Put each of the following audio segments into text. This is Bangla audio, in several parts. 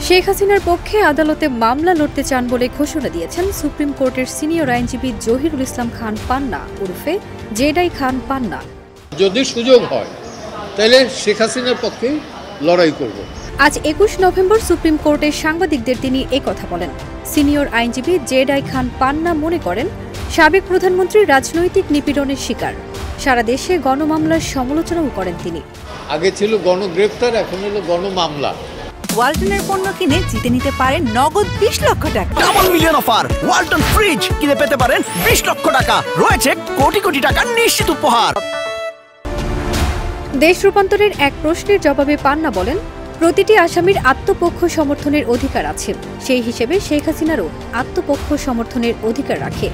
শেখ হাসিনার পক্ষে আদালতে মামলা লড়তে চান বলে ঘোষণা দিয়েছেন সুপ্রিম কোর্টের সিনিয়র আইনজীবী জহিরুল ইসলাম খান পান্না ওরফে জেডাই খান পান্না। যদি সুযোগ হয় তাহলে শেখ হাসিনার পক্ষে লড়াই করব। আজ ২১ নভেম্বর সুপ্রিম কোর্টে সাংবাদিকদের তিনি একথা বলেন। সিনিয়র আইনজীবী জেডাই খান পান্না মনে করেন, সাবেক প্রধানমন্ত্রী রাজনৈতিক নিপীড়নের শিকার। সারা দেশে গণমামলার সমালোচনাও করেন তিনি। আগে ছিল গণগ্রেফতার, এখন হলো গণমামলা। ওয়ালটনের পণ্য কিনে জিতে নিতে পারেন নগদ ২০ লক্ষ টাকা। Double million offer! Walton fridge কিনে পেতে পারেন ২০ লক্ষ টাকা। রয়েছে কোটি কোটি টাকার নিশ্চিত উপহার। দেশ রূপান্তরের এক প্রশ্নের জবাবে পান্না বলেন, প্রতিটি আসামির আত্মপক্ষ সমর্থনের অধিকার আছে। সেই হিসেবে শেখ হাসিনারও আত্মপক্ষ সমর্থনের অধিকার রাখে।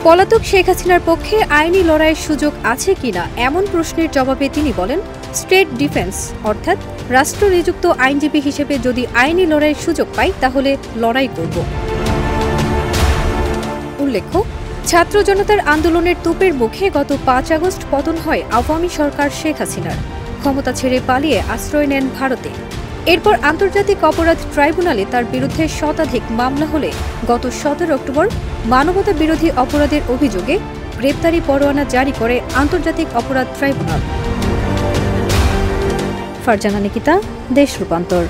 পলাতক শেখ হাসিনার পক্ষে আইনি লড়াইয়ের সুযোগ আছে কিনা এমন প্রশ্নের জবাবে তিনি বলেন, স্টেট ডিফেন্স অর্থাৎ রাষ্ট্র নিযুক্ত আইনজীবী হিসেবে যদি আইনি লড়াইয়ের সুযোগ পাই তাহলে লড়াই করব। উল্লেখ্য, ছাত্র জনতার আন্দোলনের তোপের মুখে গত ৫ আগস্ট পতন হয় আওয়ামী সরকার শেখ হাসিনার। ক্ষমতা ছেড়ে পালিয়ে আশ্রয় নেন ভারতে। এরপর আন্তর্জাতিক অপরাধ ট্রাইব্যুনালে তার বিরুদ্ধে শতাধিক মামলা হলে গত ১৭ অক্টোবর মানবতা বিরোধী অপরাধের অভিযোগে গ্রেপ্তারি পরোয়ানা জারি করে আন্তর্জাতিক অপরাধ ট্রাইব্যুনাল। ফারজানা নিকিতা, দেশ রূপান্তর।